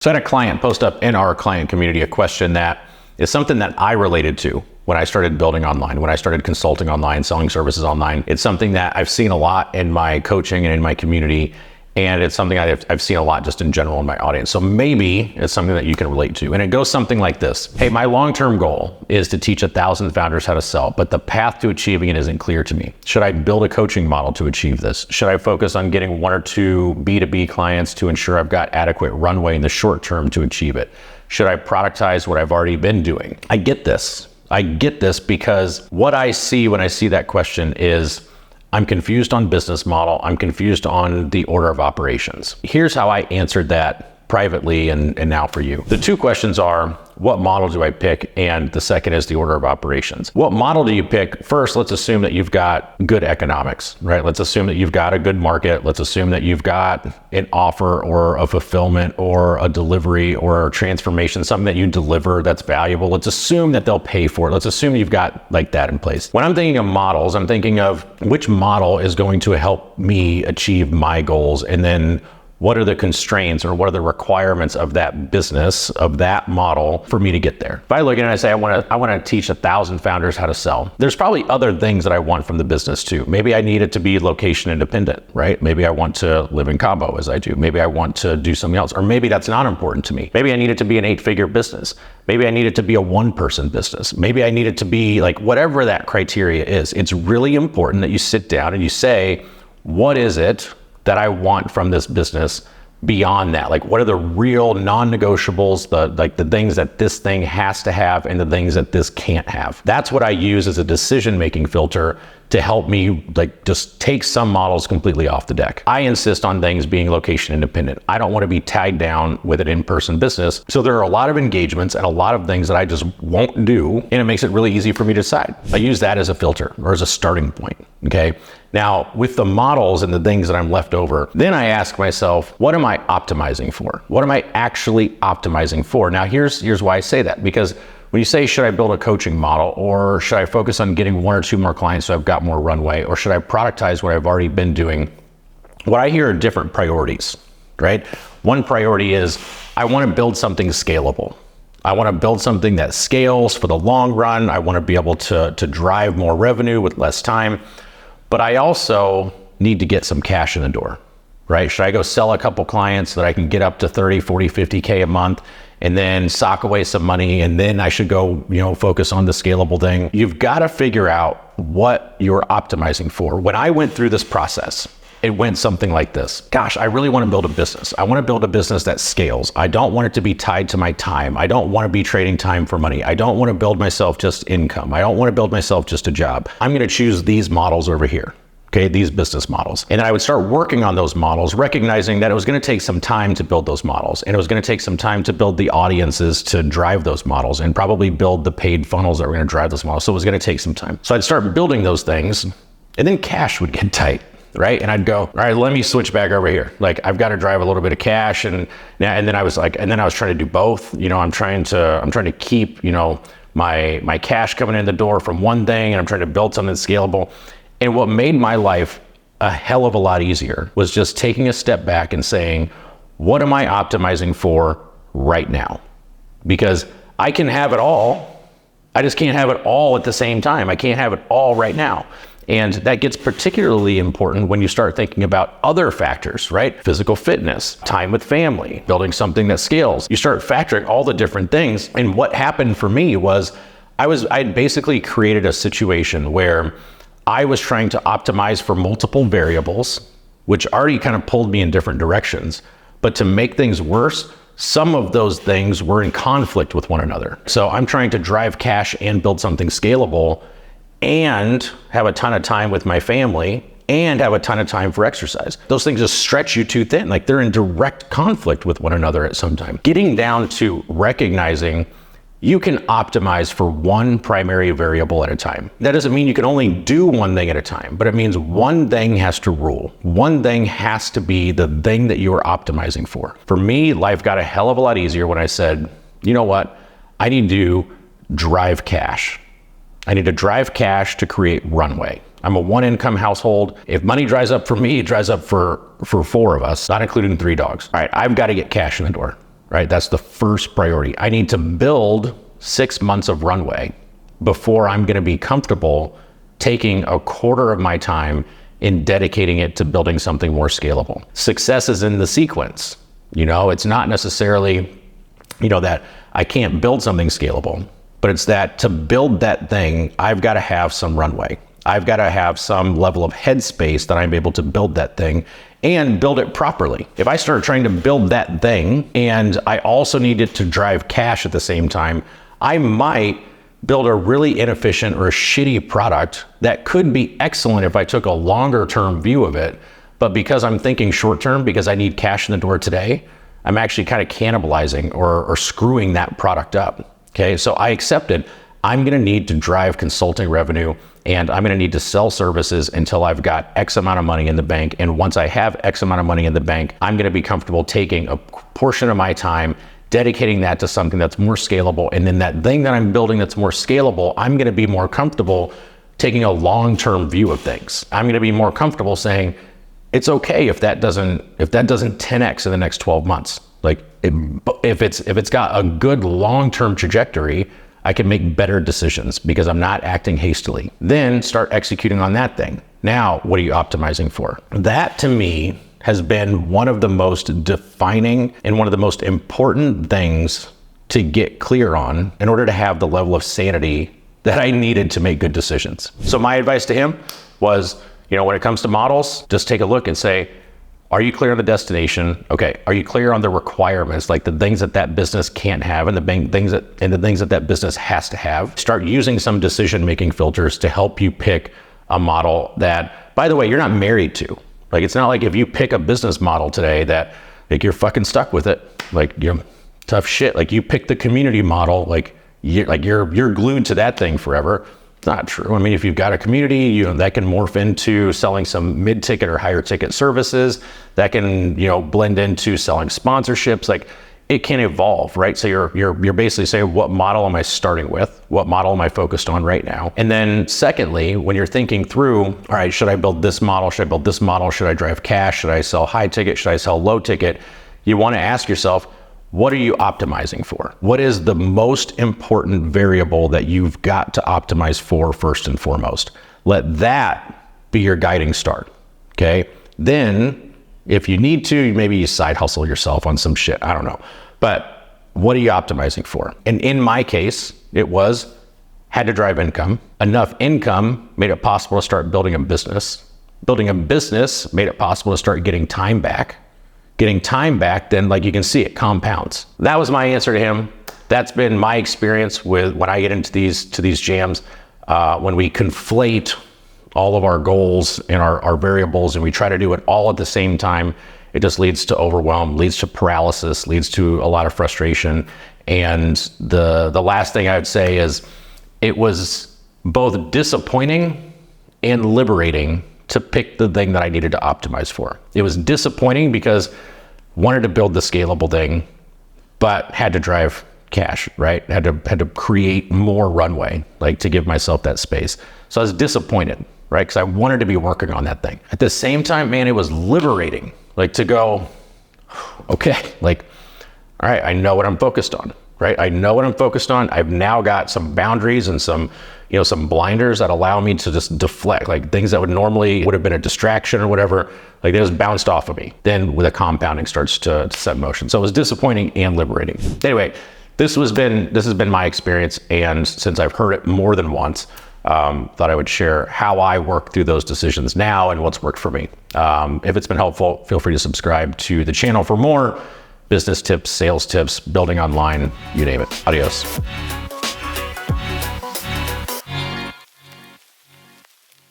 So I had a client post up in our client community a question that is something that I related to when I started building online, when I started consulting online, selling services online. It's something that I've seen a lot in my coaching and in my community. And it's something I've seen a lot just in general in my audience. So maybe it's something that you can relate to. And it goes something like this. Hey, my long-term goal is to teach 1,000 founders how to sell, but the path to achieving it isn't clear to me. Should I build a coaching model to achieve this? Should I focus on getting 1 or 2 B2B clients to ensure I've got adequate runway in the short term to achieve it? Should I productize what I've already been doing? I get this. I get this because what I see when I see that question is I'm confused on business model. I'm confused on the order of operations. Here's how I answered that privately and now for you. The 2 questions are, what model do I pick? And the second is the order of operations. What model do you pick? First, let's assume that you've got good economics, right? Let's assume that you've got a good market. Let's assume that you've got an offer or a fulfillment or a delivery or a transformation, something that you deliver that's valuable. Let's assume that they'll pay for it. Let's assume you've got like that in place. When I'm thinking of models, I'm thinking of which model is going to help me achieve my goals, and then what are the constraints or what are the requirements of that business, of that model for me to get there? If I look at it and I say, I want to teach 1,000 founders how to sell, there's probably other things that I want from the business too. Maybe I need it to be location independent, right? Maybe I want to live in Cabo as I do. Maybe I want to do something else, or maybe that's not important to me. Maybe I need it to be an 8-figure business. Maybe I need it to be a 1-person business. Maybe I need it to be like whatever that criteria is. It's really important that you sit down and you say, what is it that I want from this business beyond that? Like, what are the real non-negotiables, the things that this thing has to have and the things that this can't have? That's what I use as a decision-making filter to help me just take some models completely off the deck. I insist on things being location independent. I don't want to be tied down with an in-person business. So there are a lot of engagements and a lot of things that I just won't do, and it makes it really easy for me to decide. I use that as a filter or as a starting point, okay? Now, with the models and the things that I'm left over, then I ask myself, what am I optimizing for? What am I actually optimizing for? Now, here's why I say that, because when you say, should I build a coaching model, or should I focus on getting 1 or 2 more clients so I've got more runway, or should I productize what I've already been doing? What I hear are different priorities, right? One priority is, I want to build something scalable. I want to build something that scales for the long run. I want to be able to drive more revenue with less time. But I also need to get some cash in the door, right? Should I go sell a couple clients so that I can get up to 30, 40, 50K a month and then sock away some money, and then I should go, focus on the scalable thing? You've got to figure out what you're optimizing for. When I went through this process, it went something like this. Gosh, I really want to build a business. I want to build a business that scales. I don't want it to be tied to my time. I don't want to be trading time for money. I don't want to build myself just income. I don't want to build myself just a job. I'm going to choose these models over here. Okay, these business models. And then I would start working on those models, recognizing that it was going to take some time to build those models. And it was going to take some time to build the audiences to drive those models, and probably build the paid funnels that were going to drive those models. So it was going to take some time. So I'd start building those things, and then cash would get tight, right? And I'd go, all right, let me switch back over here. Like, I've got to drive a little bit of cash. And then I was trying to do both. I'm trying to keep, my cash coming in the door from one thing, and I'm trying to build something that's scalable. And what made my life a hell of a lot easier was just taking a step back and saying, what am I optimizing for right now? Because I can have it all. I just can't have it all at the same time. I can't have it all right now. And that gets particularly important when you start thinking about other factors, right? Physical fitness, time with family, building something that scales. You start factoring all the different things. And what happened for me was I basically created a situation where I was trying to optimize for multiple variables, which already kind of pulled me in different directions. But to make things worse, some of those things were in conflict with one another. So I'm trying to drive cash and build something scalable, and have a ton of time with my family, and have a ton of time for exercise. Those things just stretch you too thin. Like, they're in direct conflict with one another at some time. Getting down to recognizing you can optimize for one primary variable at a time. That doesn't mean you can only do one thing at a time, but it means one thing has to rule. One thing has to be the thing that you are optimizing for. For me, life got a hell of a lot easier when I said, you know what? I need to drive cash. I need to drive cash to create runway. I'm a 1-income household. If money dries up for me, it dries up for 4 of us, not including 3 dogs. All right, I've got to get cash in the door. right? That's the first priority. I need to build 6 months of runway before I'm going to be comfortable taking a quarter of my time in dedicating it to building something more scalable. Success is in the sequence. It's not necessarily, that I can't build something scalable, but it's that to build that thing, I've got to have some runway. I've got to have some level of headspace that I'm able to build that thing and build it properly. If I start trying to build that thing and I also need it to drive cash at the same time, I might build a really inefficient or a shitty product that could be excellent if I took a longer term view of it. But because I'm thinking short term, because I need cash in the door today, I'm actually kind of cannibalizing or screwing that product up. Okay, so I accepted I'm going to need to drive consulting revenue and I'm going to need to sell services until I've got X amount of money in the bank. And once I have X amount of money in the bank, I'm going to be comfortable taking a portion of my time, dedicating that to something that's more scalable. And then that thing that I'm building that's more scalable, I'm going to be more comfortable taking a long-term view of things. I'm going to be more comfortable saying, it's okay if that doesn't 10x in the next 12 months. Like if it's got a good long-term trajectory, I can make better decisions because I'm not acting hastily. Then start executing on that thing. Now, what are you optimizing for? That to me has been one of the most defining and one of the most important things to get clear on in order to have the level of sanity that I needed to make good decisions. So my advice to him was, when it comes to models, just take a look and say, are you clear on the destination? Okay. Are you clear on the requirements, like the things that business can't have and the things that business has to have? Start using some decision-making filters to help you pick a model that, by the way, you're not married to. Like, it's not like if you pick a business model today that like you're fucking stuck with it. Like, you're tough shit. Like, you pick the community model, you're glued to that thing forever. It's not true. I mean, if you've got a community, that can morph into selling some mid-ticket or higher ticket services. That can, blend into selling sponsorships. Like, it can evolve, right? So you're basically saying, what model am I starting with? What model am I focused on right now? And then secondly, when you're thinking through, all right, should I build this model? Should I build this model? Should I drive cash? Should I sell high ticket? Should I sell low ticket? You want to ask yourself, what are you optimizing for? What is the most important variable that you've got to optimize for first and foremost? Let that be your guiding star, okay? Then, if you need to, maybe you side hustle yourself on some shit, I don't know. But what are you optimizing for? And in my case, it had to drive income. Enough income made it possible to start building a business. Building a business made it possible to start getting time back. Getting time back, then, like you can see, it compounds. That was my answer to him. That's been my experience with when I get into these jams. When we conflate all of our goals and our variables and we try to do it all at the same time, it just leads to overwhelm, leads to paralysis, leads to a lot of frustration. And the last thing I would say is it was both disappointing and liberating to pick the thing that I needed to optimize for. It was disappointing because wanted to build the scalable thing, but had to drive cash, right? Had to create more runway, like to give myself that space. So I was disappointed, right? Because I wanted to be working on that thing. At the same time, man, it was liberating, like to go, okay, like, all right, I know what I'm focused on, right? I know what I'm focused on. I've now got some boundaries and some blinders that allow me to just deflect, like things that would have been a distraction or whatever, like they just bounced off of me. Then with a compounding starts to set in motion. So it was disappointing and liberating. Anyway, this has been my experience. And since I've heard it more than once, thought I would share how I work through those decisions now and what's worked for me. If it's been helpful, feel free to subscribe to the channel for more business tips, sales tips, building online, you name it. Adios.